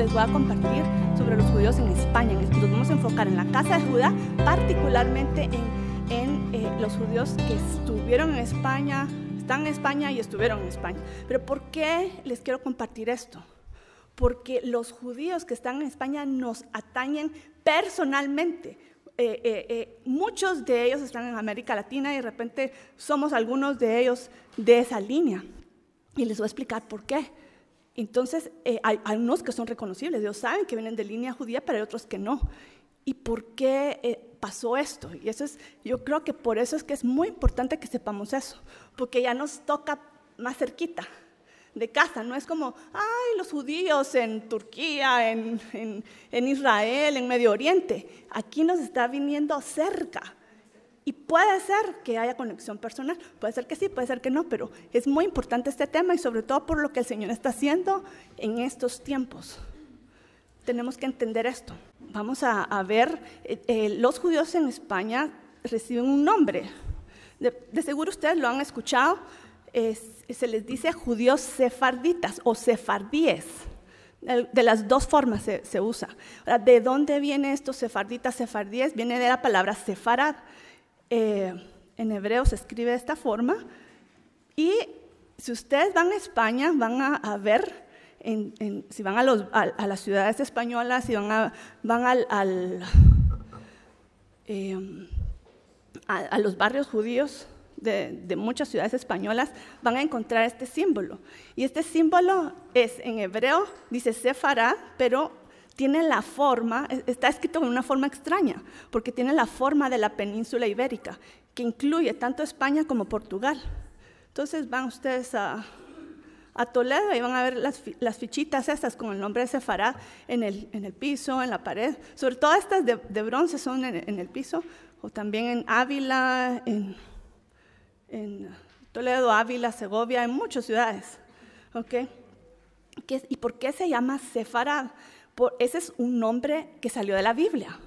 les voy a compartir sobre los judíos en España. Nos vamos a enfocar en la casa de Judá, particularmente en los judíos que estuvieron en España, están en España y estuvieron en España. Pero ¿por qué les quiero compartir esto? Porque los judíos que están en España nos atañen personalmente. Muchos de ellos están en América Latina y de repente somos algunos de ellos de esa línea. Y les voy a explicar por qué. Entonces, hay unos que son reconocibles, ellos saben que vienen de línea judía, pero hay otros que no. ¿Y por qué pasó esto? Y eso es, yo creo que por eso es que es muy importante que sepamos eso, porque ya nos toca más cerquita de casa. No es como, ay, los judíos en Turquía, en Israel, en Medio Oriente. Aquí nos está viniendo cerca. Y puede ser que haya conexión personal, puede ser que sí, puede ser que no, pero es muy importante este tema y sobre todo por lo que el Señor está haciendo en estos tiempos. Tenemos que entender esto. Vamos a ver, los judíos en España reciben un nombre. De seguro ustedes lo han escuchado, se les dice judíos sefarditas o sefardíes. De las dos formas se usa. Ahora, ¿de dónde viene esto sefarditas, sefardíes? Viene de la palabra sefarad. En hebreo se escribe de esta forma, y si ustedes van a España van a ver, si van a las ciudades españolas, si van a los barrios judíos de muchas ciudades españolas, van a encontrar este símbolo, y este símbolo es en hebreo, dice sefarad, pero tiene la forma, está escrito en una forma extraña, porque tiene la forma de la península ibérica, que incluye tanto España como Portugal. Entonces van ustedes a Toledo y van a ver las fichitas estas con el nombre de Sefarad en el piso, en la pared. Sobre todo estas de bronce son en el piso, o también en Ávila, en Toledo, Ávila, Segovia, en muchas ciudades. ¿Okay? ¿Y por qué se llama Sefarad? Ese es un nombre que salió de la Biblia.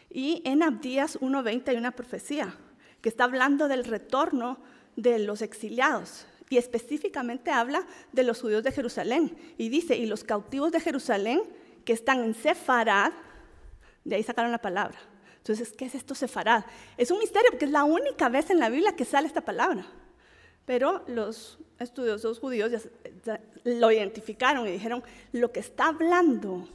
Y en Abdías 1:20 hay una profecía que está hablando del retorno de los exiliados. Y específicamente habla de los judíos de Jerusalén. Y dice, y los cautivos de Jerusalén que están en Sefarad, de ahí sacaron la palabra. Entonces, ¿qué es esto Sefarad? Es un misterio porque es la única vez en la Biblia que sale esta palabra. Pero los estudiosos judíos ya lo identificaron y dijeron, lo que está hablando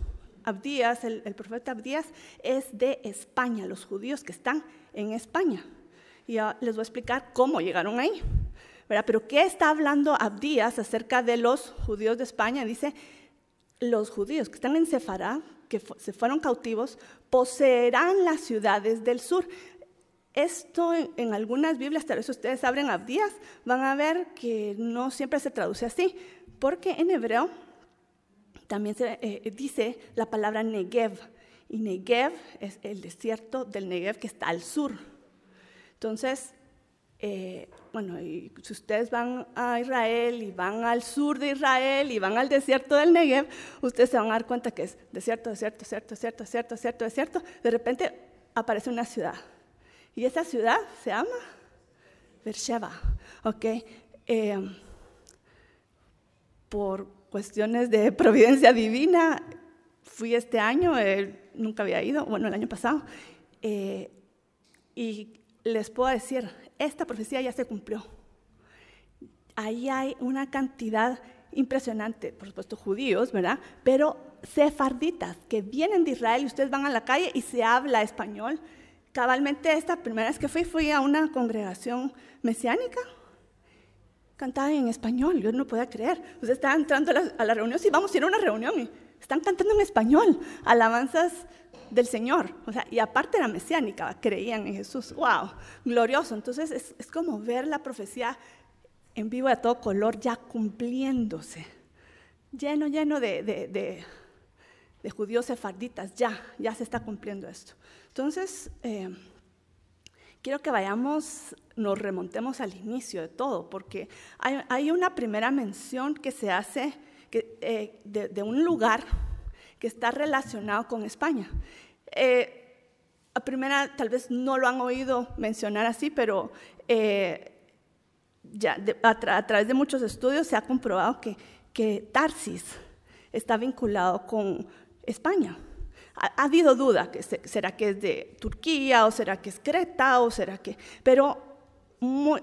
Abdías, el profeta Abdías, es de España, los judíos que están en España. Y ya les voy a explicar cómo llegaron ahí. ¿Verdad? Pero ¿qué está hablando Abdías acerca de los judíos de España? Dice, los judíos que están en Sefarad, que se fueron cautivos, poseerán las ciudades del sur. Esto en algunas Biblias, tal vez ustedes abren Abdías, van a ver que no siempre se traduce así, porque en hebreo también se dice la palabra Negev, y Negev es el desierto del Negev que está al sur. Entonces, y si ustedes van a Israel y van al sur de Israel y van al desierto del Negev, ustedes se van a dar cuenta que es desierto, desierto, desierto, desierto, desierto, desierto, desierto. De repente aparece una ciudad, y esa ciudad se llama Beersheba. ¿Okay? Por cuestiones de providencia divina, fui este año, nunca había ido, el año pasado, y les puedo decir, esta profecía ya se cumplió. Ahí hay una cantidad impresionante, por supuesto judíos, ¿verdad? Pero sefarditas que vienen de Israel, y ustedes van a la calle y se habla español. Cabalmente esta primera vez que fui a una congregación mesiánica, cantaban en español, yo no podía creer. Ustedes estaban entrando a la reunión, sí, vamos a ir a una reunión, y están cantando en español, alabanzas del Señor. Y aparte era mesiánica, creían en Jesús. ¡Wow! Glorioso. Entonces es como ver la profecía en vivo a todo color ya cumpliéndose. Lleno de judíos sefarditas, ya se está cumpliendo esto. Entonces, quiero que nos remontemos al inicio de todo, porque hay una primera mención que se hace de un lugar que está relacionado con España. A primera, tal vez no lo han oído mencionar así, pero a través de muchos estudios se ha comprobado que Tarsis está vinculado con España. Ha habido duda, ¿será que es de Turquía o será que es Creta o será que...? Pero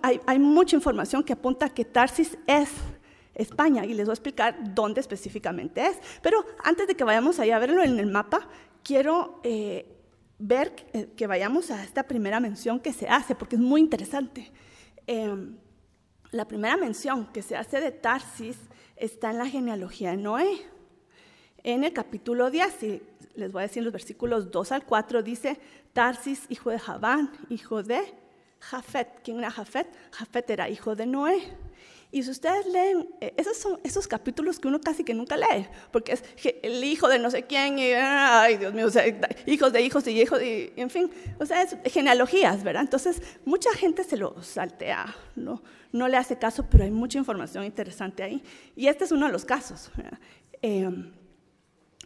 hay mucha información que apunta a que Tarsis es España y les voy a explicar dónde específicamente es. Pero antes de que vayamos allá a verlo en el mapa, quiero ver que vayamos a esta primera mención que se hace, porque es muy interesante. La primera mención que se hace de Tarsis está en la genealogía de Noé. En el capítulo 10, y les voy a decir los versículos 2 al 4, dice, Tarsis, hijo de Javán, hijo de Jafet. ¿Quién era Jafet? Jafet era hijo de Noé. Y si ustedes leen, esos son esos capítulos que uno casi que nunca lee, porque es el hijo de no sé quién, y, ay Dios mío, o sea, hijos de hijos y hijos, y, en fin, o sea, es genealogías, ¿verdad? Entonces, mucha gente se lo saltea, no le hace caso, pero hay mucha información interesante ahí. Y este es uno de los casos, ¿verdad?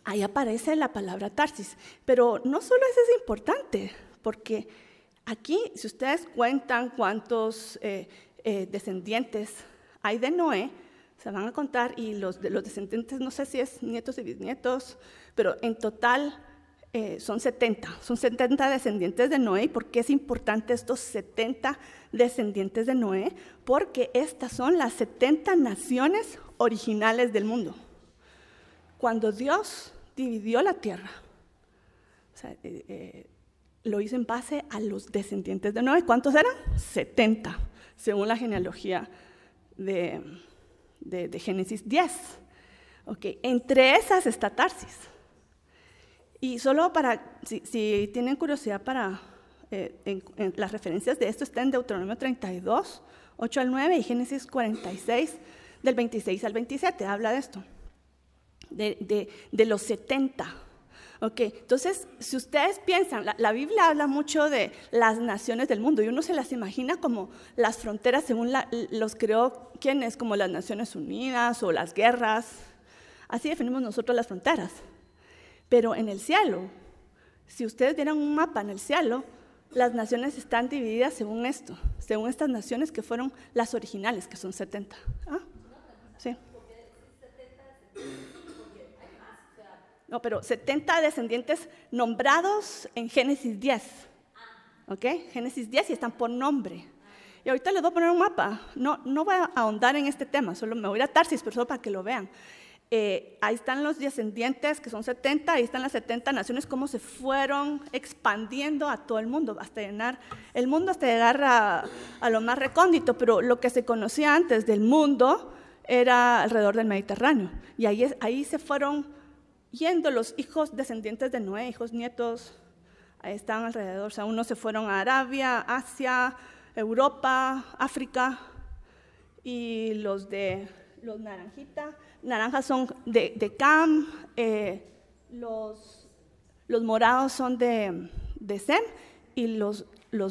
Ahí aparece la palabra Tarsis, pero no solo eso es importante, porque aquí, si ustedes cuentan cuántos descendientes hay de Noé, se van a contar, y los descendientes, no sé si es nietos y bisnietos, pero en total son 70 descendientes de Noé. ¿Y por qué es importante estos 70 descendientes de Noé? Porque estas son las 70 naciones originales del mundo. Cuando Dios dividió la tierra, o sea, lo hizo en base a los descendientes de Noé. ¿Cuántos eran? 70, según la genealogía de Génesis 10. Okay. Entre esas está Tarsis. Y solo para, si tienen curiosidad para en las referencias de esto, está en Deuteronomio 32, 8 al 9, y Génesis 46, del 26 al 27, habla de esto, de los 70. Okay. Entonces, si ustedes piensan, la Biblia habla mucho de las naciones del mundo, y uno se las imagina como las fronteras según los creó quienes, como las Naciones Unidas o las guerras. Así definimos nosotros las fronteras. Pero en el cielo, si ustedes vieran un mapa en el cielo, las naciones están divididas según esto, según estas naciones que fueron las originales, que son 70. ¿Ah? Sí. No, pero 70 descendientes nombrados en Génesis 10. ¿Ok? Génesis 10 y están por nombre. Y ahorita les voy a poner un mapa. No voy a ahondar en este tema, solo me voy a ir a Tarsis, pero solo para que lo vean. Ahí están los descendientes, que son 70, ahí están las 70 naciones, cómo se fueron expandiendo a todo el mundo, hasta llenar el mundo, hasta llegar a lo más recóndito. Pero lo que se conocía antes del mundo era alrededor del Mediterráneo. Y ahí se fueron yendo los hijos descendientes de Noé, hijos nietos, ahí están alrededor. O sea, unos se fueron a Arabia, Asia, Europa, África, y los naranjas son de Cam, los morados son de Sem, y los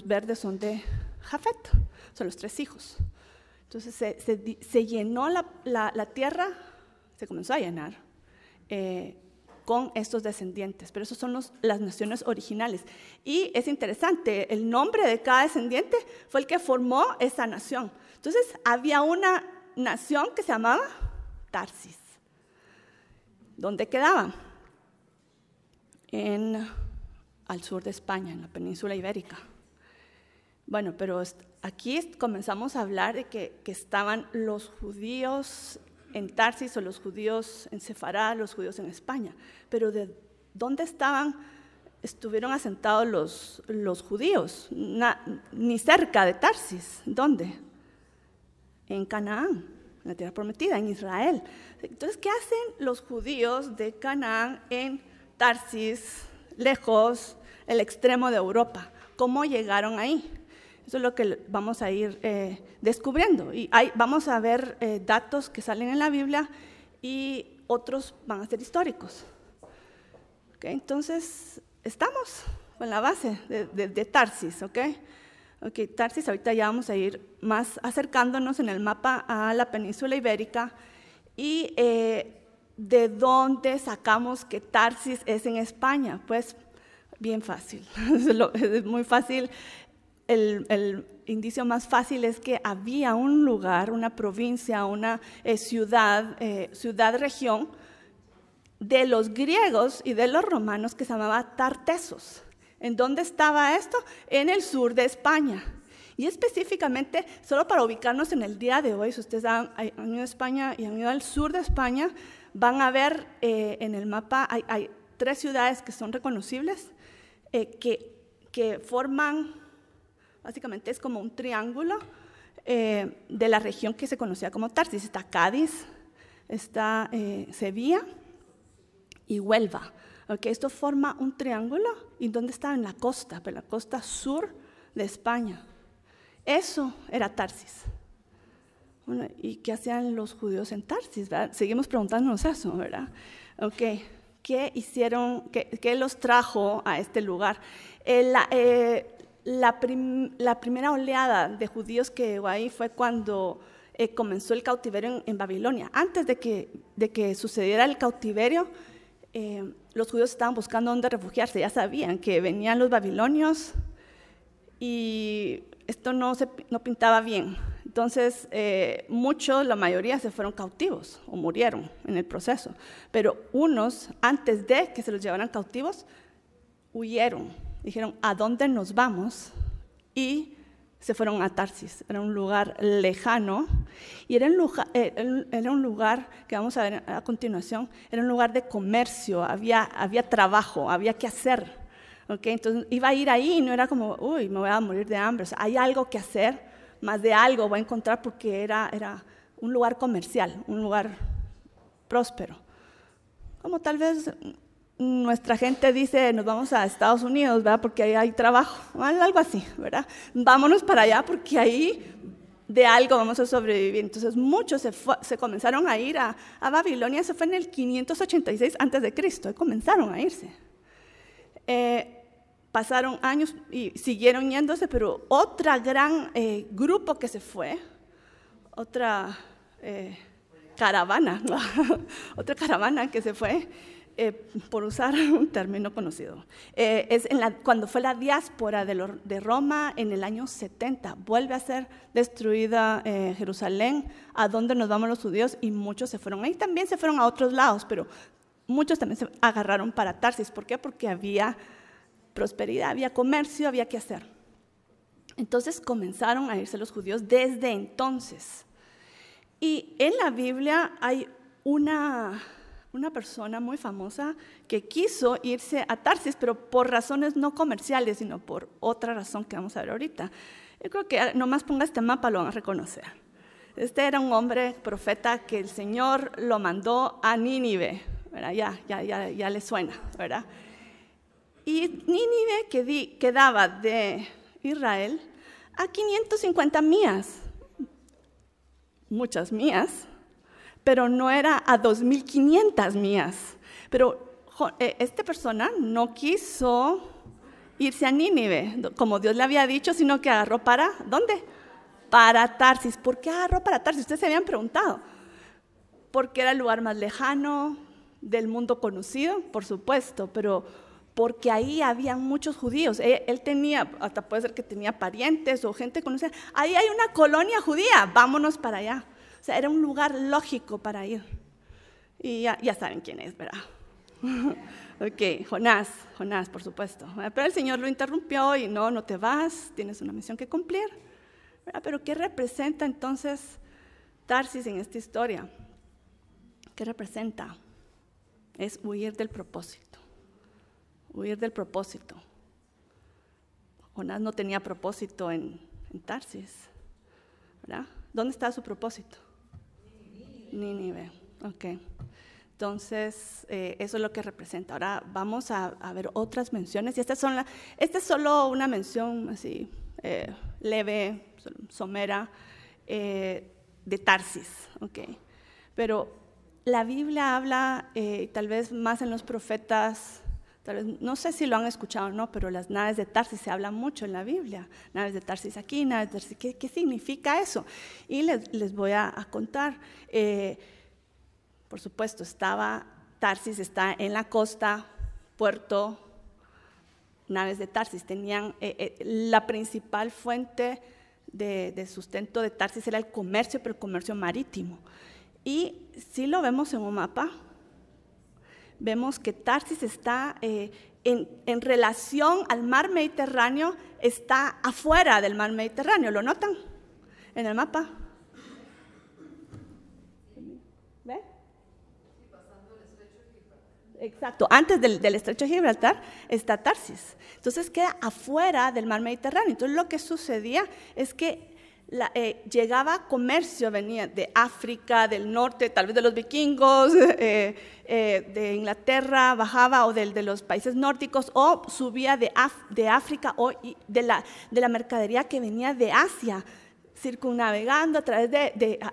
verdes son de Jafet, son los 3 hijos. Entonces se llenó la tierra, se comenzó a llenar con estos descendientes, pero esos son las naciones originales. Y es interesante, el nombre de cada descendiente fue el que formó esa nación. Entonces había una nación que se llamaba Tarsis. ¿Dónde quedaba? Al sur de España, en la península ibérica. Bueno, pero aquí comenzamos a hablar de que estaban los judíos en Tarsis, o los judíos en Sefará, los judíos en España. Pero ¿de dónde estuvieron asentados los judíos? Ni cerca de Tarsis. ¿Dónde? En Canaán, en la tierra prometida, en Israel. Entonces, ¿qué hacen los judíos de Canaán en Tarsis, lejos, el extremo de Europa? ¿Cómo llegaron ahí? Eso es lo que vamos a ir descubriendo. Y vamos a ver datos que salen en la Biblia y otros van a ser históricos. ¿Okay? Entonces, estamos con la base de Tarsis. ¿Okay? Tarsis, ahorita ya vamos a ir más acercándonos en el mapa a la península ibérica. ¿Y de dónde sacamos que Tarsis es en España? Pues bien fácil, es muy fácil. El indicio más fácil es que había un lugar, una provincia, una ciudad-región de los griegos y de los romanos que se llamaba Tartesos. ¿En dónde estaba esto? En el sur de España. Y específicamente, solo para ubicarnos en el día de hoy, si ustedes han ido a España y han ido al sur de España, van a ver en el mapa, hay 3 ciudades que son reconocibles, que forman, básicamente es como un triángulo de la región que se conocía como Tarsis. Está Cádiz, está Sevilla y Huelva. Okay, esto forma un triángulo. ¿Y dónde está? En la costa, pero la costa sur de España. Eso era Tarsis. Bueno, ¿y qué hacían los judíos en Tarsis? ¿Verdad? Seguimos preguntándonos eso, ¿verdad? Okay. ¿Qué hicieron? ¿Qué los trajo a este lugar? La primera oleada de judíos que llegó ahí fue cuando comenzó el cautiverio en Babilonia. Antes de que sucediera el cautiverio, los judíos estaban buscando dónde refugiarse. Ya sabían que venían los babilonios y esto no pintaba bien. Entonces, la mayoría se fueron cautivos o murieron en el proceso. Pero unos, antes de que se los llevaran cautivos, huyeron. Dijeron, ¿a dónde nos vamos? Y se fueron a Tarsis. Era un lugar lejano. Y era un lugar que vamos a ver a continuación, era un lugar de comercio, había trabajo, había que hacer. ¿Okay? Entonces, iba a ir ahí y no era como, uy, me voy a morir de hambre. O sea, hay algo que hacer, más de algo voy a encontrar porque era un lugar comercial, un lugar próspero. Como tal vez nuestra gente dice, nos vamos a Estados Unidos, ¿verdad? Porque ahí hay trabajo, algo así, ¿verdad? Vámonos para allá porque ahí de algo vamos a sobrevivir. Entonces muchos se comenzaron a ir a Babilonia. Eso fue en el 586 a.C., comenzaron a irse. Pasaron años y siguieron yéndose, pero otra gran grupo que se fue, otra caravana, otra caravana que se fue, por usar un término conocido, es cuando fue la diáspora de Roma en el año 70, vuelve a ser destruida Jerusalén, a donde nos vamos los judíos, y muchos se fueron ahí. También se fueron a otros lados, pero muchos también se agarraron para Tarsis. ¿Por qué? Porque había prosperidad, había comercio, había que hacer. Entonces comenzaron a irse los judíos desde entonces. Y en la Biblia hay una persona muy famosa que quiso irse a Tarsis, pero por razones no comerciales, sino por otra razón que vamos a ver ahorita. Yo creo que nomás ponga este mapa lo van a reconocer. Este era un hombre profeta que el Señor lo mandó a Nínive, ¿verdad? Ya le suena, ¿verdad? Y Nínive quedaba de Israel a 550 millas, muchas millas, pero no era a 2.500 millas. Pero esta persona no quiso irse a Nínive, como Dios le había dicho, sino que agarró para, ¿dónde? Para Tarsis. ¿Por qué agarró para Tarsis? Ustedes se habían preguntado. Porque era el lugar más lejano del mundo conocido, por supuesto, pero porque ahí había muchos judíos. Él tenía, hasta puede ser que tenía parientes o gente conocida. Ahí hay una colonia judía, vámonos para allá. O sea, era un lugar lógico para ir. Y ya saben quién es, ¿verdad? Ok, Jonás, por supuesto. Pero el Señor lo interrumpió y no te vas, tienes una misión que cumplir. ¿Verdad? Pero ¿qué representa entonces Tarsis en esta historia? ¿Qué representa? Es huir del propósito. Huir del propósito. Jonás no tenía propósito en Tarsis, ¿verdad? ¿Dónde está su propósito? Nínive. Ok. Entonces, eso es lo que representa. Ahora vamos a ver otras menciones. Y esta es solo una mención así leve, somera, de Tarsis. Okay. Pero la Biblia habla, tal vez más en los profetas, tal vez, no sé si lo han escuchado o no, pero las naves de Tarsis se habla mucho en la Biblia. Naves de Tarsis aquí, naves de Tarsis. ¿Qué significa eso? Y les voy a contar. Por supuesto, Tarsis está en la costa, puerto, naves de Tarsis. Tenían la principal fuente de sustento de Tarsis era el comercio, pero el comercio marítimo. Y sí lo vemos en un mapa, vemos que Tarsis está en relación al mar Mediterráneo, está afuera del mar Mediterráneo. ¿Lo notan en el mapa? ¿Ve? Exacto, antes del estrecho de Gibraltar está Tarsis. Entonces queda afuera del mar Mediterráneo. Entonces lo que sucedía es que llegaba comercio, venía de África, del norte, tal vez de los vikingos, de Inglaterra, bajaba, o de los países nórdicos, o subía de África, o de la mercadería que venía de Asia, circunnavegando a través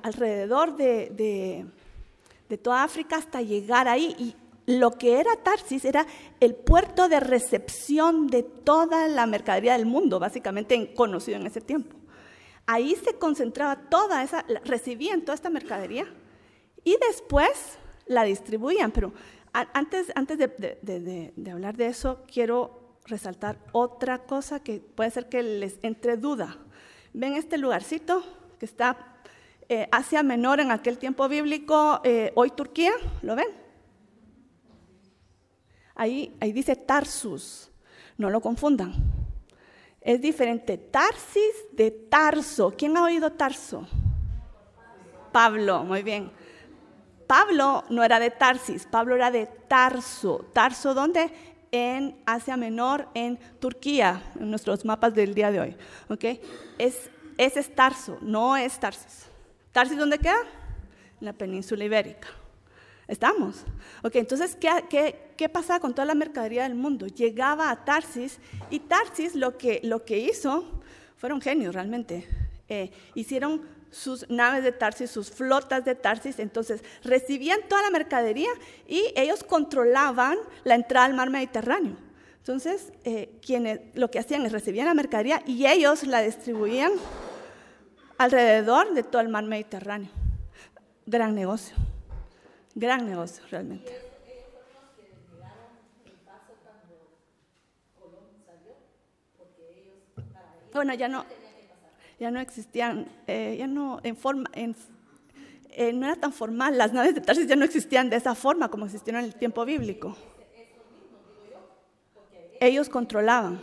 alrededor de toda África hasta llegar ahí. Y lo que era Tarsis era el puerto de recepción de toda la mercadería del mundo, básicamente conocido en ese tiempo. Ahí se concentraba recibían toda esta mercadería y después la distribuían. Pero antes de hablar de eso, quiero resaltar otra cosa que puede ser que les entre duda. ¿Ven este lugarcito que está Asia Menor en aquel tiempo bíblico, hoy Turquía? ¿Lo ven? Ahí dice Tarsus, no lo confundan. Es diferente Tarsis de Tarso. ¿Quién ha oído Tarso? Pablo, muy bien. Pablo no era de Tarsis, Pablo era de Tarso. ¿Tarso dónde? En Asia Menor, en Turquía, en nuestros mapas del día de hoy. ¿Okay? Ese es Tarso, no es Tarsis. ¿Tarsis dónde queda? En la península ibérica. ¿Estamos? Ok, entonces, ¿qué pasaba con toda la mercadería del mundo? Llegaba a Tarsis, y Tarsis lo que hizo, fueron genios realmente, hicieron sus naves de Tarsis, sus flotas de Tarsis, entonces recibían toda la mercadería y ellos controlaban la entrada al mar Mediterráneo. Entonces, quienes lo que hacían es recibían la mercadería y ellos la distribuían alrededor de todo el mar Mediterráneo. Gran negocio realmente. Bueno, ya no existían, no era tan formal, las naves de Tarsis ya no existían de esa forma como existieron en el tiempo bíblico. Ellos controlaban.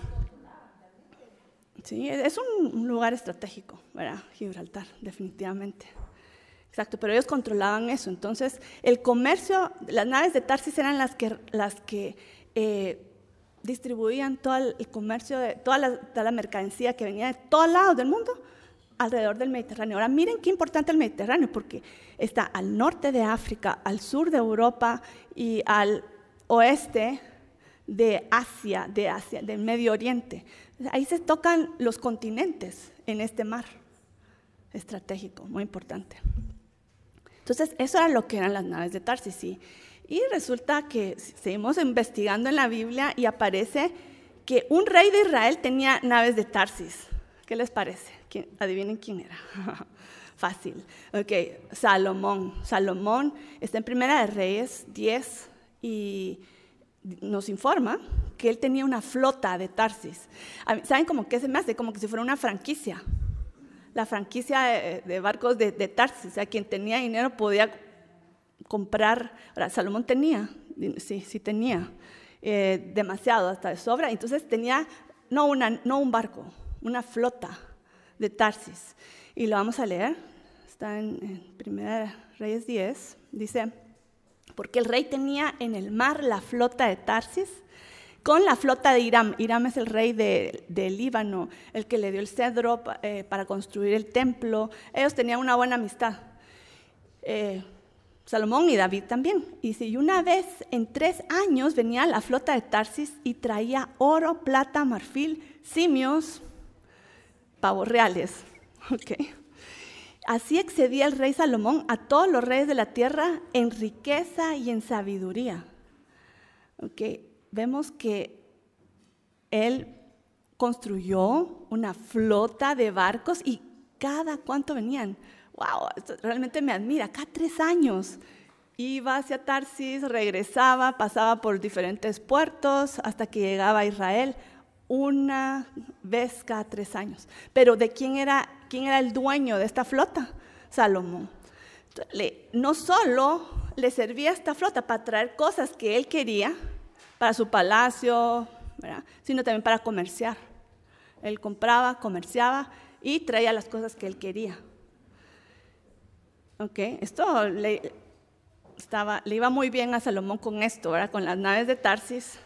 Sí, es un lugar estratégico, ¿verdad? Gibraltar, definitivamente. Exacto, pero ellos controlaban eso. Entonces, el comercio, las naves de Tarsis eran las que distribuían todo el comercio, toda la mercancía que venía de todos lados del mundo alrededor del Mediterráneo. Ahora, miren qué importante el Mediterráneo, porque está al norte de África, al sur de Europa y al oeste de Asia, del Medio Oriente. Ahí se tocan los continentes en este mar estratégico, muy importante. Entonces, eso era lo que eran las naves de Tarsis, sí. Y resulta que seguimos investigando en la Biblia y aparece que un rey de Israel tenía naves de Tarsis. ¿Qué les parece? Adivinen quién era. Fácil. Ok, Salomón. Salomón está en Primera de Reyes 10 y nos informa que él tenía una flota de Tarsis. ¿Saben cómo que se me hace? Como que si fuera una franquicia. La franquicia de barcos de Tarsis, o sea, quien tenía dinero podía comprar. Ahora, Salomón tenía, sí tenía demasiado, hasta de sobra, entonces tenía no un barco, una flota de Tarsis. Y lo vamos a leer, está en Primera Reyes 10, dice: porque el rey tenía en el mar la flota de Tarsis, con la flota de Hiram. Hiram es el rey de Líbano, el que le dio el cedro para construir el templo. Ellos tenían una buena amistad. Salomón y David también. Y una vez en 3 años venía la flota de Tarsis y traía oro, plata, marfil, simios, pavos reales. Okay. Así excedía el rey Salomón a todos los reyes de la tierra en riqueza y en sabiduría. Okay. Vemos que él construyó una flota de barcos y cada cuánto venían. ¡Wow! Esto realmente me admira. Cada 3 años iba hacia Tarsis, regresaba, pasaba por diferentes puertos hasta que llegaba a Israel una vez cada 3 años. Pero ¿de quién era el dueño de esta flota? Salomón. No solo le servía esta flota para traer cosas que él quería para su palacio, ¿verdad? Sino también para comerciar. Él compraba, comerciaba y traía las cosas que él quería. Esto le iba muy bien a Salomón con esto, ¿verdad? Con las naves de Tarsis,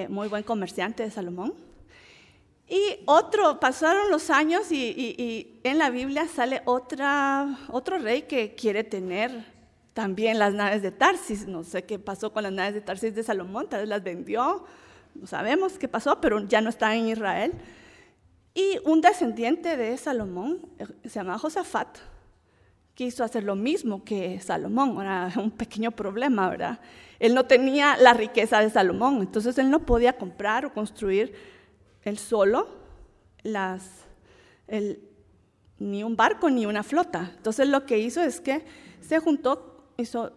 muy buen comerciante de Salomón. Y pasaron los años y en la Biblia sale otro rey que quiere tener también las naves de Tarsis. No sé qué pasó con las naves de Tarsis de Salomón, tal vez las vendió, no sabemos qué pasó, pero ya no está en Israel. Y un descendiente de Salomón, se llama Josafat, quiso hacer lo mismo que Salomón. Era un pequeño problema, ¿verdad? Él no tenía la riqueza de Salomón, entonces él no podía comprar o construir él solo ni un barco ni una flota. Entonces lo que hizo es que se juntó,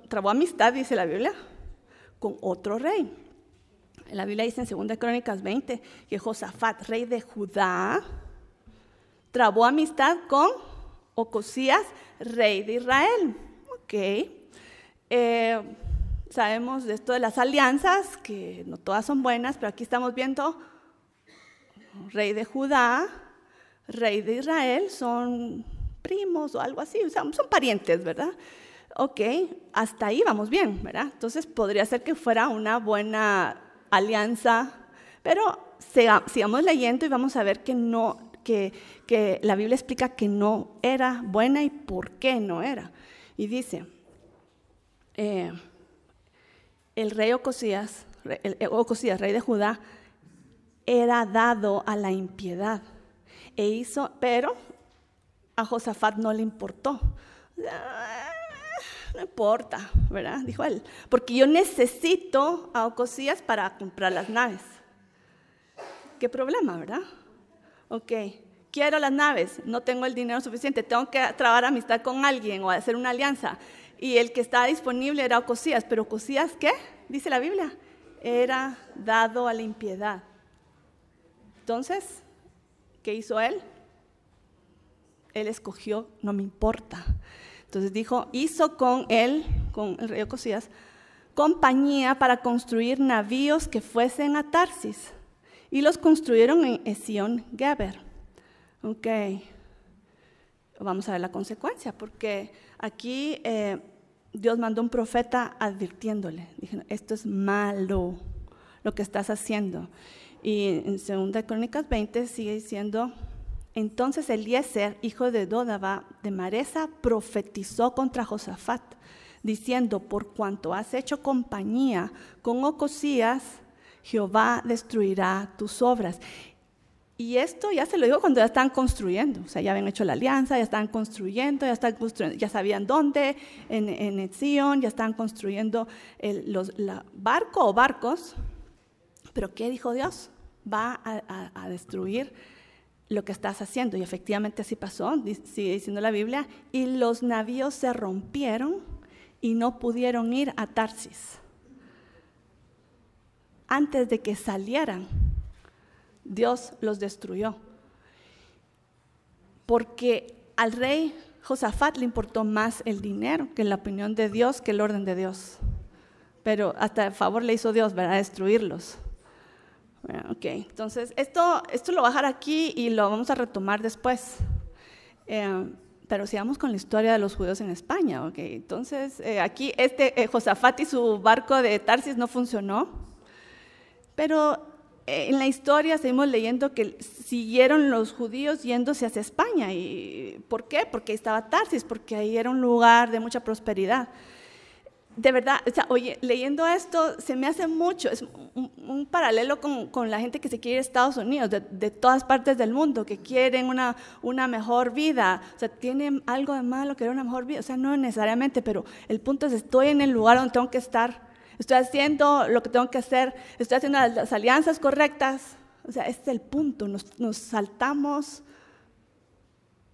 trabó amistad, dice la Biblia, con otro rey. La Biblia dice en 2 Crónicas 20 que Josafat, rey de Judá, trabó amistad con Ocosías, rey de Israel. Sabemos de esto de las alianzas, que no todas son buenas, pero aquí estamos viendo rey de Judá, rey de Israel, son primos o algo así, o sea, son parientes, ¿verdad? Hasta ahí vamos bien, ¿verdad? Entonces podría ser que fuera una buena alianza, pero sigamos leyendo y vamos a ver que la Biblia explica que no era buena y por qué no era. Y dice, el rey Ocosías, rey de Judá, era dado a la impiedad, pero a Josafat no le importó. No importa, ¿verdad? Dijo él, porque yo necesito a Ocosías para comprar las naves. ¿Qué problema, verdad? Quiero las naves, no tengo el dinero suficiente, tengo que trabar amistad con alguien o hacer una alianza. Y el que estaba disponible era Ocosías, pero Ocosías, ¿qué? Dice la Biblia, era dado a la impiedad. Entonces, ¿qué hizo él? Él escogió, no me importa. Entonces hizo con el rey Ocosías, compañía para construir navíos que fuesen a Tarsis. Y los construyeron en Ezión-Geber. Vamos a ver la consecuencia, porque aquí Dios mandó un profeta advirtiéndole. Dijo, esto es malo lo que estás haciendo. Y en 2 Crónicas 20 sigue diciendo, entonces Eliezer, hijo de Dodaba de Maresa, profetizó contra Josafat, diciendo, por cuanto has hecho compañía con Ocosías, Jehová destruirá tus obras. Y esto ya se lo digo cuando ya estaban construyendo, o sea, ya habían hecho la alianza, ya estaban construyendo, ya sabían dónde, en Etzion, ya estaban construyendo barco o barcos. Pero ¿qué dijo Dios? Va a destruir lo que estás haciendo. Y efectivamente así pasó, sigue diciendo la Biblia, y los navíos se rompieron y no pudieron ir a Tarsis. Antes de que salieran, Dios los destruyó. Porque al rey Josafat le importó más el dinero que la opinión de Dios, que el orden de Dios. Pero hasta el favor le hizo Dios, ¿verdad? Destruirlos. Entonces esto lo voy a dejar aquí y lo vamos a retomar después. Pero sigamos con la historia de los judíos en España. Entonces aquí Josafat y su barco de Tarsis no funcionó. Pero en la historia seguimos leyendo que siguieron los judíos yéndose hacia España. ¿Y por qué? Porque ahí estaba Tarsis, porque ahí era un lugar de mucha prosperidad. De verdad, leyendo esto se me hace mucho, es un paralelo con la gente que se quiere ir a Estados Unidos, de todas partes del mundo, que quieren una mejor vida. O sea, tienen algo de malo querer una mejor vida. O sea, no necesariamente, pero el punto es, estoy en el lugar donde tengo que estar, estoy haciendo lo que tengo que hacer, estoy haciendo las alianzas correctas. O sea, este es el punto, nos saltamos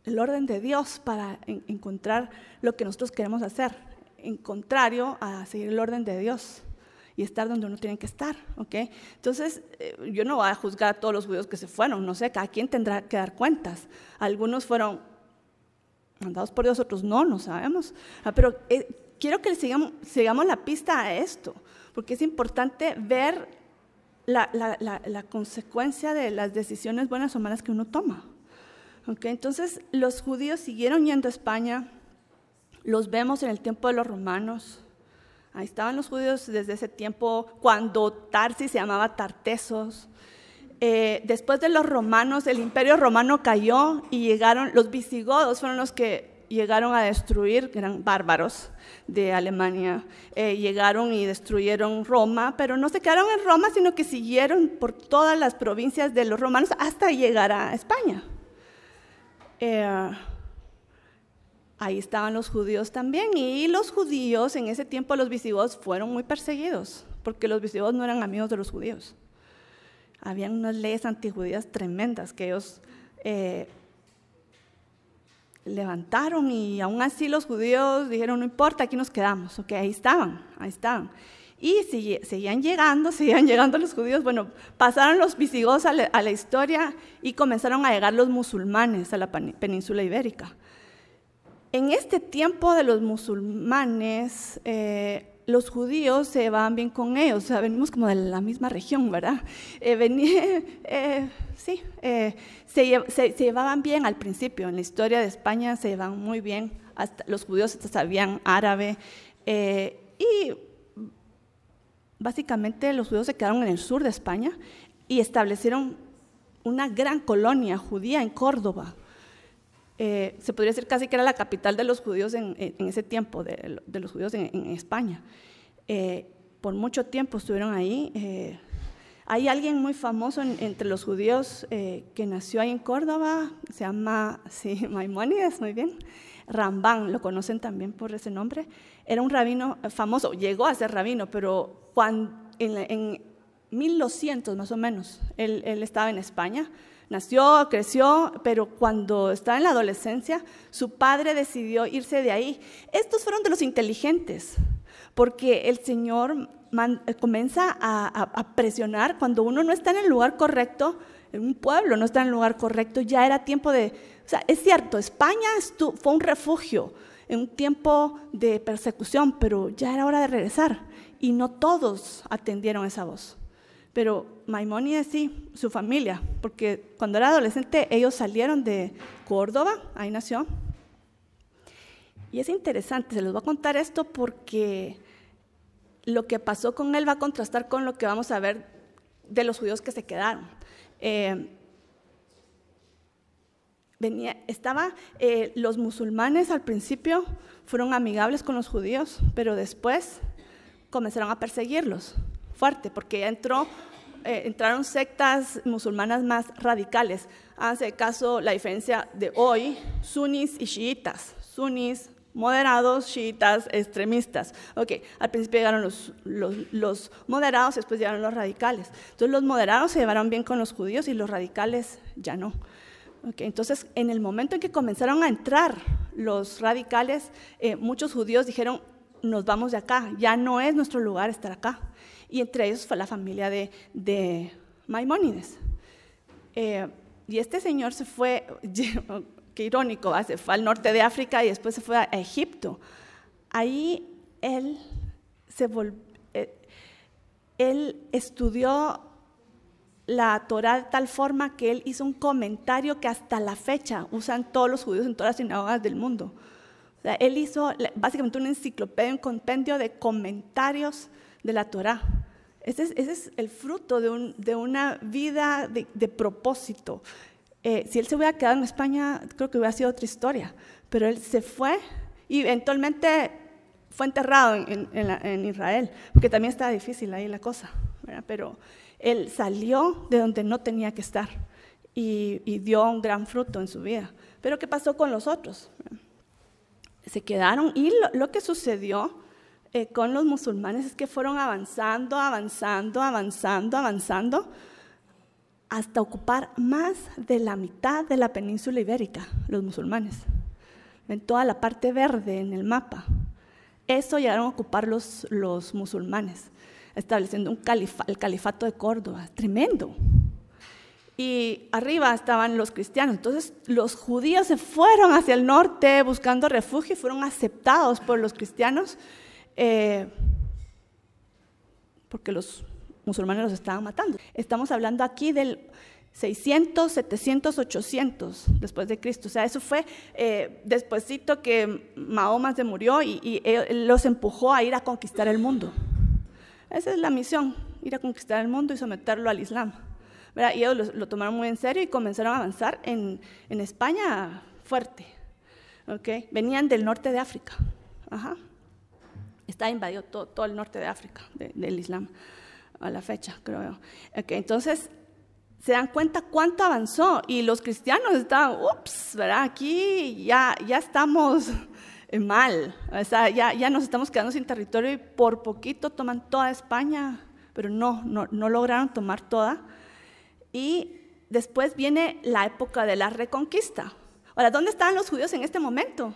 el orden de Dios para encontrar lo que nosotros queremos hacer, en contrario a seguir el orden de Dios y estar donde uno tiene que estar, Entonces, yo no voy a juzgar a todos los judíos que se fueron, no sé, cada quien tendrá que dar cuentas. Algunos fueron mandados por Dios, otros no sabemos. Pero quiero que sigamos la pista a esto, porque es importante ver la consecuencia de las decisiones buenas o malas que uno toma. ¿Okay? Entonces, los judíos siguieron yendo a España, los vemos en el tiempo de los romanos. Ahí estaban los judíos desde ese tiempo, cuando Tarsis se llamaba Tartesos. Después de los romanos, el imperio romano cayó y llegaron, los visigodos fueron los que llegaron a destruir, que eran bárbaros de Alemania, llegaron y destruyeron Roma, pero no se quedaron en Roma, sino que siguieron por todas las provincias de los romanos hasta llegar a España. Ahí estaban los judíos también, y los judíos en ese tiempo, los visigodos, fueron muy perseguidos, porque los visigodos no eran amigos de los judíos. Habían unas leyes antijudías tremendas que ellos levantaron, y aún así los judíos dijeron, no importa, aquí nos quedamos. Okay, ahí estaban. Y seguían llegando los judíos. Bueno, pasaron los visigodos a la historia y comenzaron a llegar los musulmanes a la península ibérica. En este tiempo de los musulmanes, los judíos se llevaban bien con ellos, o sea, venimos como de la misma región, ¿verdad? Se llevaban bien al principio. En la historia de España se llevaban muy bien, hasta los judíos hasta sabían árabe, y básicamente los judíos se quedaron en el sur de España y establecieron una gran colonia judía en Córdoba. Se podría decir casi que era la capital de los judíos en ese tiempo, de los judíos en España. Por mucho tiempo estuvieron ahí. Hay alguien muy famoso entre los judíos que nació ahí en Córdoba, se llama Maimónides, muy bien. Rambán, lo conocen también por ese nombre. Era un rabino famoso, llegó a ser rabino, pero en 1200 más o menos, él estaba en España. Nació, creció, pero cuando estaba en la adolescencia, su padre decidió irse de ahí. Estos fueron de los inteligentes, porque el Señor comienza a presionar cuando uno no está en el lugar correcto, en un pueblo no está en el lugar correcto, ya era tiempo de... O sea, es cierto, España fue un refugio en un tiempo de persecución, pero ya era hora de regresar, y no todos atendieron esa voz. Pero Maimónides sí, su familia, porque cuando era adolescente ellos salieron de Córdoba, ahí nació. Y es interesante, se los voy a contar esto porque lo que pasó con él va a contrastar con lo que vamos a ver de los judíos que se quedaron. Los musulmanes al principio fueron amigables con los judíos, pero después comenzaron a perseguirlos. Fuerte, porque ya entraron sectas musulmanas más radicales. Háganse caso la diferencia de hoy, sunis y chiitas. Sunis, moderados, chiitas, extremistas. Okay, al principio llegaron los moderados, después llegaron los radicales. Entonces los moderados se llevaron bien con los judíos y los radicales ya no. Okay, entonces en el momento en que comenzaron a entrar los radicales, muchos judíos dijeron, nos vamos de acá, ya no es nuestro lugar estar acá. Y entre ellos fue la familia de Maimónides. Y este señor se fue, qué irónico, se fue al norte de África y después se fue a Egipto. Ahí él estudió la Torá de tal forma que él hizo un comentario que hasta la fecha usan todos los judíos en todas las sinagogas del mundo. O sea, él hizo básicamente una enciclopedia, un compendio de comentarios de la Torá. Ese es el fruto de una vida de propósito. Si él se hubiera quedado en España, creo que hubiera sido otra historia, pero él se fue y eventualmente fue enterrado en Israel, porque también estaba difícil ahí la cosa, ¿verdad? Pero él salió de donde no tenía que estar y dio un gran fruto en su vida. Pero ¿qué pasó con los otros? Se quedaron, y lo que sucedió con los musulmanes es que fueron avanzando hasta ocupar más de la mitad de la península ibérica, los musulmanes, en toda la parte verde en el mapa. Eso llegaron a ocupar los musulmanes, estableciendo el califato de Córdoba, tremendo. y arriba estaban los cristianos. Entonces los judíos se fueron hacia el norte buscando refugio y fueron aceptados por los cristianos porque los musulmanes los estaban matando. Estamos hablando aquí del 600, 700, 800 después de Cristo. O sea, eso fue despuesito que Mahoma se murió y él los empujó a ir a conquistar el mundo. Esa es la misión, ir a conquistar el mundo y someterlo al Islam, ¿verdad? Y ellos lo tomaron muy en serio y comenzaron a avanzar en España fuerte. ¿Okay? Venían del norte de África. Ajá. Está invadido todo el norte de África del Islam a la fecha, creo yo. Okay, entonces, se dan cuenta cuánto avanzó y los cristianos estaban, ¿verdad? Aquí ya estamos mal, o sea, ya nos estamos quedando sin territorio y por poquito toman toda España, pero no lograron tomar toda. Y después viene la época de la Reconquista. Ahora, ¿dónde estaban los judíos en este momento?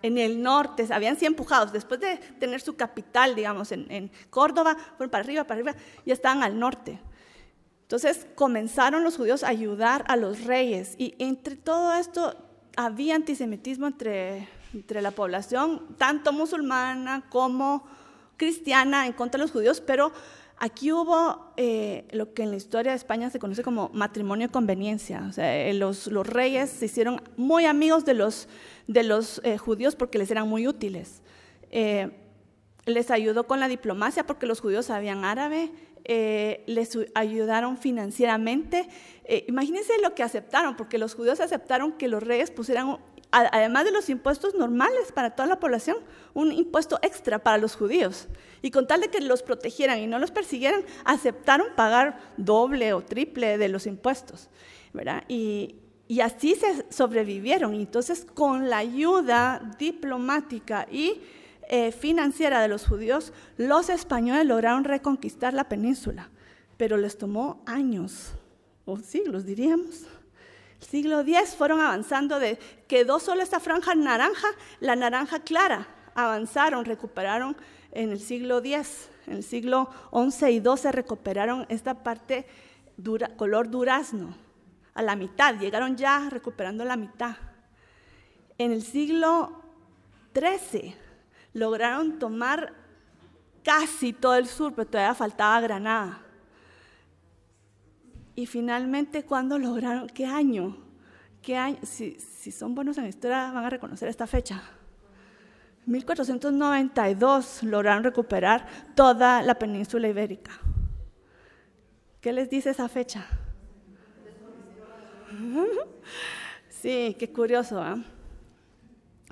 En el norte, habían sido empujados. Después de tener su capital, digamos, en Córdoba, fueron para arriba, ya estaban al norte. Entonces comenzaron los judíos a ayudar a los reyes y entre todo esto había antisemitismo entre la población, tanto musulmana como cristiana, en contra de los judíos, pero aquí hubo lo que en la historia de España se conoce como matrimonio de conveniencia. O sea, los reyes se hicieron muy amigos de los judíos porque les eran muy útiles. Les ayudó con la diplomacia porque los judíos sabían árabe, les ayudaron financieramente. Imagínense lo que aceptaron, porque los judíos aceptaron que los reyes pusieran, además de los impuestos normales para toda la población, un impuesto extra para los judíos. Y con tal de que los protegieran y no los persiguieran, aceptaron pagar doble o triple de los impuestos, ¿verdad? Y así se sobrevivieron. Y entonces, con la ayuda diplomática y financiera de los judíos, los españoles lograron reconquistar la península, pero les tomó años, o siglos diríamos. El siglo X fueron avanzando, quedó solo esta franja naranja, la naranja clara, avanzaron, recuperaron en el siglo X, en el siglo XI y XII recuperaron esta parte color durazno, a la mitad, llegaron ya recuperando la mitad. En el siglo XIII lograron tomar casi todo el sur, pero todavía faltaba Granada. Y finalmente, ¿cuándo lograron? ¿Qué año? Si son buenos en historia, van a reconocer esta fecha. 1492 lograron recuperar toda la península ibérica. ¿Qué les dice esa fecha? Sí, qué curioso, ¿eh?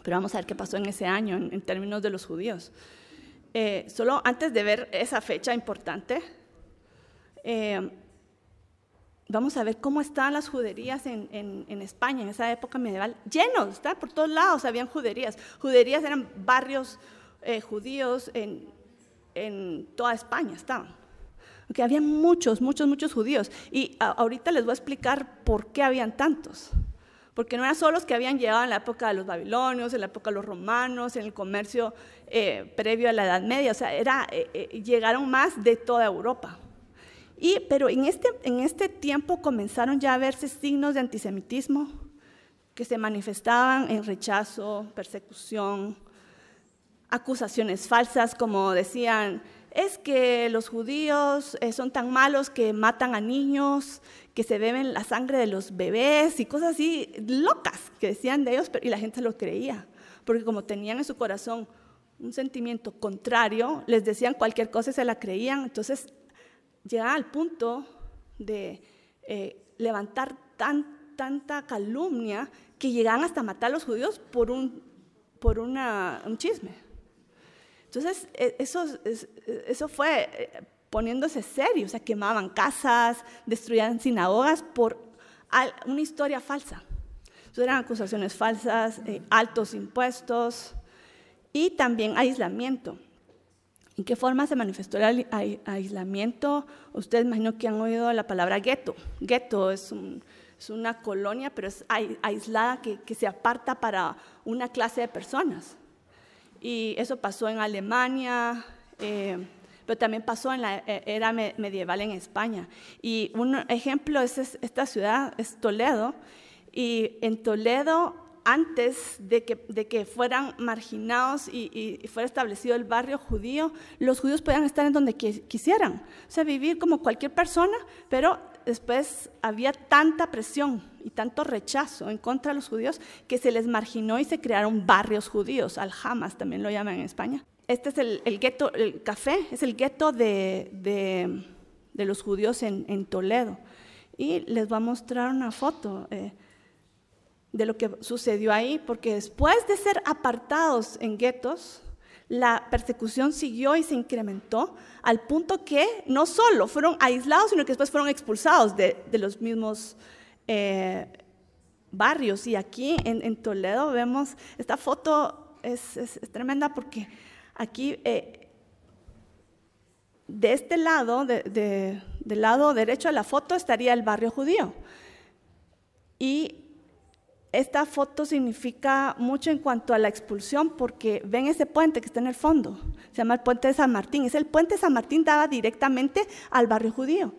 Pero vamos a ver qué pasó en ese año en términos de los judíos. Solo antes de ver esa fecha importante, vamos a ver cómo estaban las juderías en España en esa época medieval. Llenos, ¿está? Por todos lados habían juderías. Juderías eran barrios judíos en toda España estaban. Okay, había muchos judíos. Y ahorita les voy a explicar por qué habían tantos. Porque no eran solo los que habían llegado en la época de los babilonios, en la época de los romanos, en el comercio previo a la Edad Media, o sea, llegaron más de toda Europa. Pero en este tiempo comenzaron ya a verse signos de antisemitismo que se manifestaban en rechazo, persecución, acusaciones falsas, como decían, es que los judíos son tan malos que matan a niños, que se beben la sangre de los bebés y cosas así locas que decían de ellos, y la gente lo creía, porque como tenían en su corazón un sentimiento contrario, les decían cualquier cosa y se la creían. Entonces llegaban al punto de levantar tanta calumnia que llegaban hasta matar a los judíos por un chisme. Entonces eso fue poniéndose serio, o sea, quemaban casas, destruían sinagogas por una historia falsa. Entonces eran acusaciones falsas, altos impuestos y también aislamiento. ¿En qué forma se manifestó el aislamiento? Ustedes imagino que han oído la palabra gueto. Gueto es una colonia, pero es aislada que se aparta para una clase de personas. Y eso pasó en Alemania, pero también pasó en la era medieval en España. Y un ejemplo es esta ciudad, es Toledo, y en Toledo, antes de que fueran marginados y fuera establecido el barrio judío, los judíos podían estar en donde quisieran, o sea, vivir como cualquier persona, pero después había tanta presión y tanto rechazo en contra de los judíos que se les marginó y se crearon barrios judíos, al-Hamas también lo llaman en España. Este es el gueto, el café, es el gueto de los judíos en Toledo. Y les voy a mostrar una foto de lo que sucedió ahí, porque después de ser apartados en guetos, la persecución siguió y se incrementó al punto que no solo fueron aislados, sino que después fueron expulsados de los mismos barrios. Y aquí en Toledo vemos, esta foto es tremenda porque aquí de este lado, del lado derecho de la foto estaría el barrio judío. Y esta foto significa mucho en cuanto a la expulsión, porque ven ese puente que está en el fondo, se llama el puente de San Martín. El puente de San Martín daba directamente al barrio judío,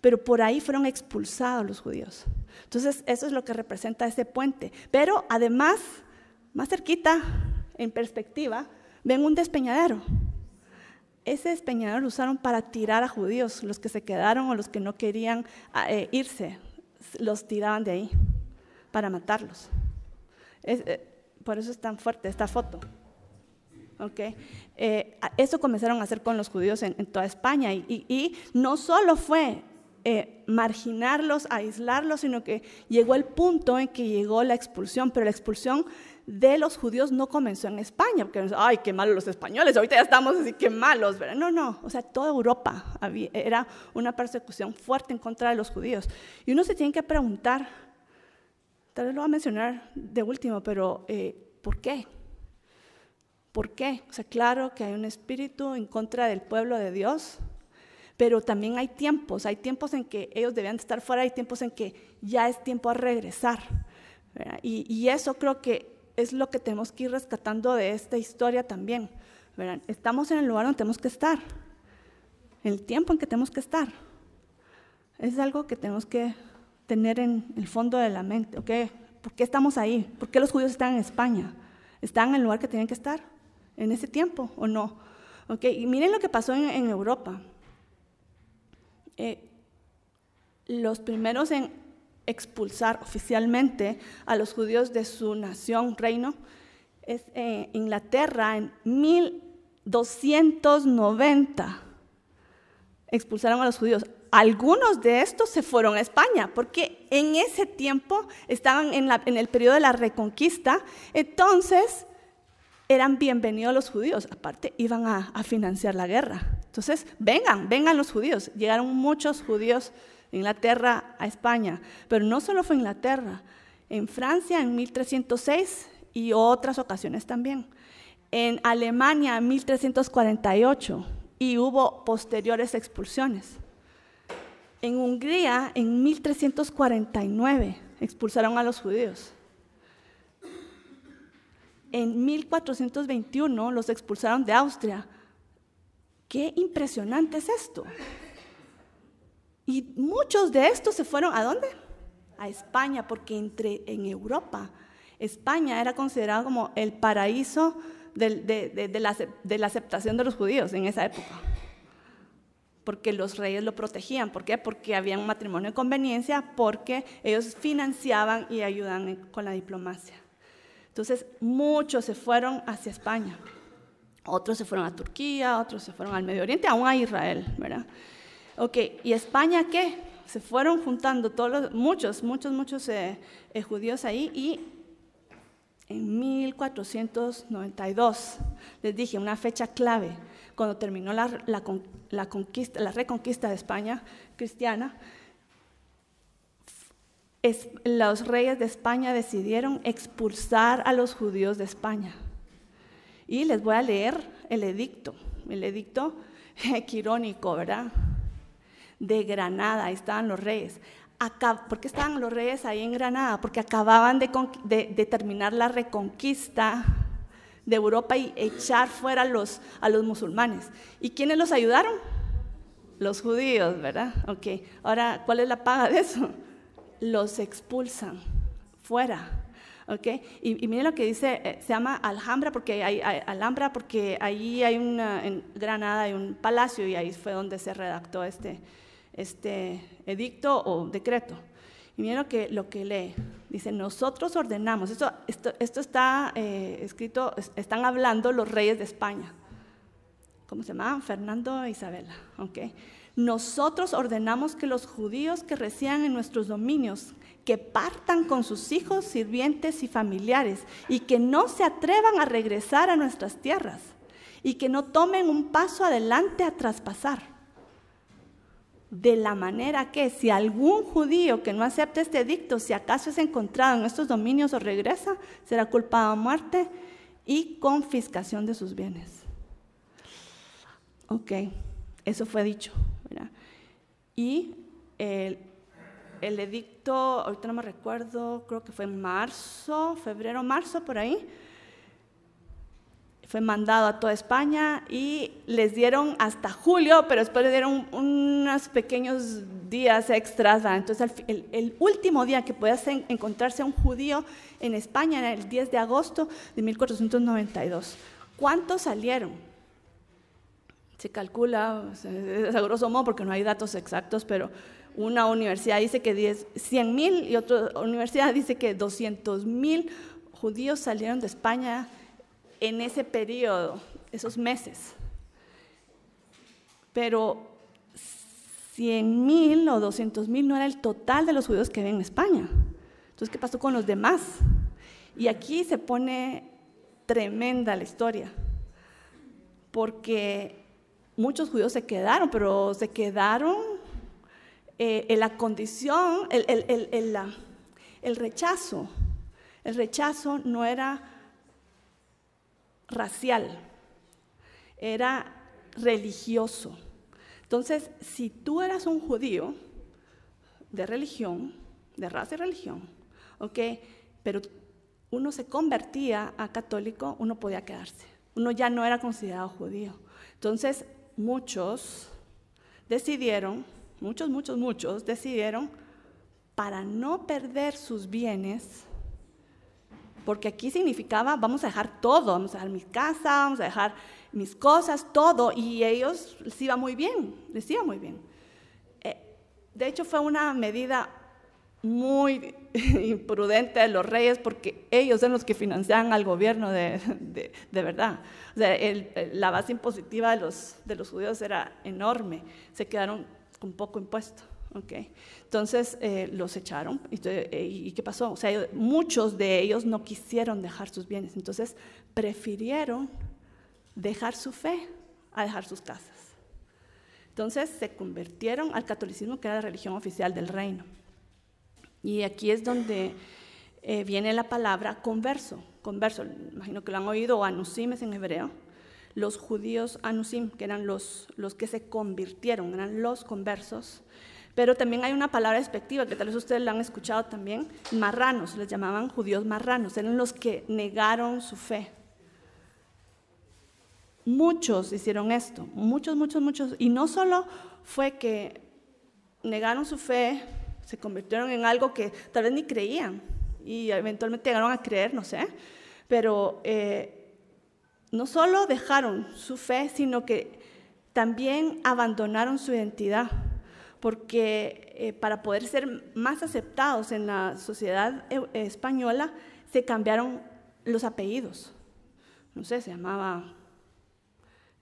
pero por ahí fueron expulsados los judíos. Entonces, eso es lo que representa ese puente. Pero además, más cerquita, en perspectiva, ven un despeñadero. Ese despeñadero lo usaron para tirar a judíos, los que se quedaron o los que no querían irse, los tiraban de ahí para matarlos. Por eso es tan fuerte esta foto. Okay. Eso comenzaron a hacer con los judíos en toda España y no solo fue marginarlos, aislarlos, sino que llegó el punto en que llegó la expulsión, pero la expulsión de los judíos no comenzó en España, porque ay, qué malos los españoles, ahorita ya estamos así, qué malos, ¿verdad? No, o sea, toda Europa era una persecución fuerte en contra de los judíos. Y uno se tiene que preguntar, tal vez lo voy a mencionar de último, pero ¿por qué? ¿Por qué? O sea, claro que hay un espíritu en contra del pueblo de Dios, pero también hay tiempos en que ellos debían estar fuera, hay tiempos en que ya es tiempo a regresar, ¿verdad? Y eso creo que es lo que tenemos que ir rescatando de esta historia también, ¿verdad? Estamos en el lugar donde tenemos que estar, en el tiempo en que tenemos que estar. Es algo que tenemos que tener en el fondo de la mente, ¿ok? ¿Por qué estamos ahí? ¿Por qué los judíos están en España? ¿Están en el lugar que tienen que estar en ese tiempo o no? ¿Ok? Y miren lo que pasó en Europa. Los primeros en expulsar oficialmente a los judíos de su nación, reino, es Inglaterra en 1290. Expulsaron a los judíos. Algunos de estos se fueron a España, porque en ese tiempo estaban en el periodo de la Reconquista, entonces eran bienvenidos los judíos, aparte iban a financiar la guerra. Entonces, vengan los judíos. Llegaron muchos judíos de Inglaterra a España, pero no solo fue Inglaterra, en Francia en 1306 y otras ocasiones también. En Alemania en 1348 y hubo posteriores expulsiones. En Hungría, en 1349, expulsaron a los judíos. En 1421 los expulsaron de Austria. ¡Qué impresionante es esto! Y muchos de estos se fueron, ¿a dónde? A España, porque en Europa, España era considerado como el paraíso de la aceptación de los judíos en esa época. Porque los reyes lo protegían. ¿Por qué? Porque había un matrimonio de conveniencia, porque ellos financiaban y ayudaban con la diplomacia. Entonces, muchos se fueron hacia España. Otros se fueron a Turquía, otros se fueron al Medio Oriente, aún a Israel, ¿verdad? Ok, ¿y España qué? Se fueron juntando muchos judíos ahí y en 1492, les dije, una fecha clave, cuando terminó la reconquista de España cristiana, los reyes de España decidieron expulsar a los judíos de España. Y les voy a leer el edicto quirónico, ¿verdad? De Granada, ahí estaban los reyes. ¿Por qué estaban los reyes ahí en Granada? Porque acababan de terminar la reconquista de Europa y echar fuera a los musulmanes. ¿Y quiénes los ayudaron? Los judíos, ¿verdad? Ok, ahora, ¿cuál es la paga de eso? Los expulsan fuera. Okay. Y miren lo que dice, se llama Alhambra porque Alhambra porque ahí hay en Granada hay un palacio y ahí fue donde se redactó este edicto o decreto. Y miren lo que lee, dice, nosotros ordenamos, esto está escrito, están hablando los reyes de España, ¿cómo se llamaban? Fernando e Isabela, okay. Nosotros ordenamos que los judíos que residan en nuestros dominios que partan con sus hijos, sirvientes y familiares y que no se atrevan a regresar a nuestras tierras y que no tomen un paso adelante a traspasar. De la manera que si algún judío que no acepte este edicto, si acaso es encontrado en estos dominios o regresa, será culpado a muerte y confiscación de sus bienes. Ok, eso fue dicho, ¿verdad? Y el edicto, ahorita no me recuerdo, creo que fue en febrero, marzo, por ahí, fue mandado a toda España y les dieron hasta julio, pero después les dieron unos pequeños días extras, ¿verdad? Entonces el último día que podía encontrarse un judío en España era el 10 de agosto de 1492. ¿Cuántos salieron? Se calcula, es a grosso modo porque no hay datos exactos, pero una universidad dice que 100,000 y otra universidad dice que 200,000 judíos salieron de España en ese periodo, esos meses. Pero 100,000 o 200,000 no era el total de los judíos que había en España. Entonces, ¿qué pasó con los demás? Y aquí se pone tremenda la historia, porque muchos judíos se quedaron, pero se quedaron en la condición, el rechazo no era racial, era religioso. Entonces, si tú eras un judío de religión, de raza y religión, okay, pero uno se convertía a católico, uno podía quedarse. Uno ya no era considerado judío. Entonces, muchos decidieron, para no perder sus bienes, porque aquí significaba, vamos a dejar todo, vamos a dejar mi casa, vamos a dejar mis cosas, todo, y ellos les iba muy bien. De hecho, fue una medida muy imprudente de los reyes, porque ellos eran los que financiaban al gobierno de verdad. O sea, la base impositiva de los judíos era enorme, se quedaron con poco impuesto. Okay. Entonces los echaron, ¿y qué pasó? O sea, muchos de ellos no quisieron dejar sus bienes, entonces prefirieron dejar su fe a dejar sus casas. Entonces se convirtieron al catolicismo, que era la religión oficial del reino. Y aquí es donde viene la palabra converso, imagino que lo han oído, o anusim es en hebreo. Los judíos anusim, que eran los que se convirtieron, eran los conversos. Pero también hay una palabra despectiva, que tal vez ustedes la han escuchado también, marranos, les llamaban judíos marranos, eran los que negaron su fe. Muchos hicieron esto, muchos, y no solo fue que negaron su fe, se convirtieron en algo que tal vez ni creían, y eventualmente llegaron a creer, no sé, pero no solo dejaron su fe, sino que también abandonaron su identidad, porque para poder ser más aceptados en la sociedad española, se cambiaron los apellidos. No sé, se llamaba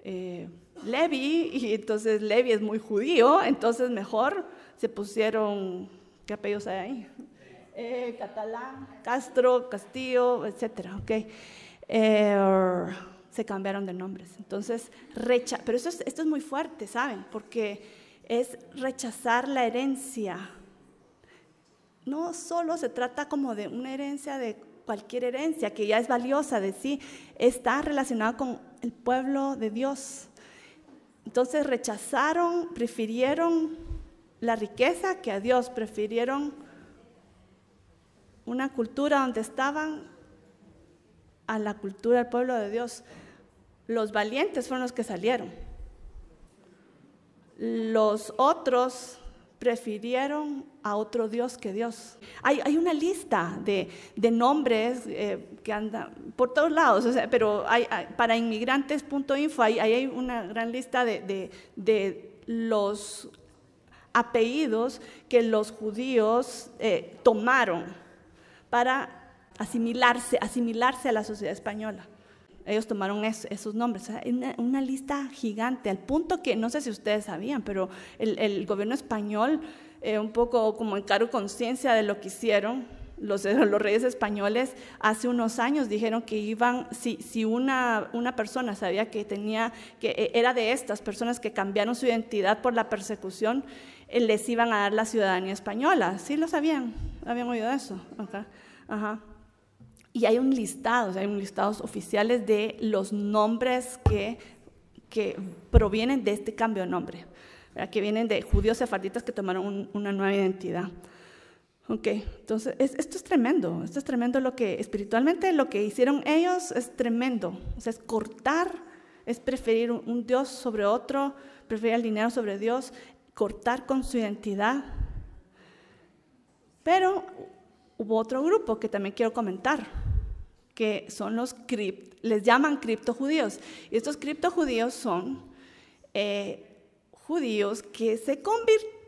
Levi, y entonces Levi es muy judío, entonces mejor se pusieron, ¿qué apellidos hay ahí? Catalán, Castro, Castillo, etcétera, okay. Se cambiaron de nombres. Entonces, pero esto es muy fuerte, ¿saben? Porque es rechazar la herencia. No solo se trata como de una herencia, de cualquier herencia que ya es valiosa de sí, está relacionada con el pueblo de Dios. Entonces prefirieron la riqueza que a Dios, prefirieron una cultura donde estaban a la cultura del pueblo de Dios. Los valientes fueron los que salieron. Los otros prefirieron a otro Dios que Dios. Hay una lista de nombres que andan por todos lados, o sea, pero para inmigrantes.info hay una gran lista de los apellidos que los judíos tomaron para asimilarse a la sociedad española. Ellos tomaron esos nombres, o sea, una lista gigante, al punto que, no sé si ustedes sabían, pero el gobierno español, un poco como en cargo conciencia de lo que hicieron, los reyes españoles hace unos años dijeron que iban, si una persona sabía que era de estas personas que cambiaron su identidad por la persecución, les iban a dar la ciudadanía española. ¿Sí lo sabían? ¿Habían oído eso? Okay. Ajá. Y hay listados oficiales de los nombres que provienen de este cambio de nombre, ¿verdad? Que vienen de judíos sefarditas que tomaron una nueva identidad. Okay, entonces esto es tremendo, espiritualmente lo que hicieron ellos es tremendo. O sea, es cortar, es preferir un Dios sobre otro, preferir el dinero sobre Dios, cortar con su identidad. Pero hubo otro grupo que también quiero comentar, que son les llaman criptojudíos. Y estos criptojudíos son judíos que se convirtieron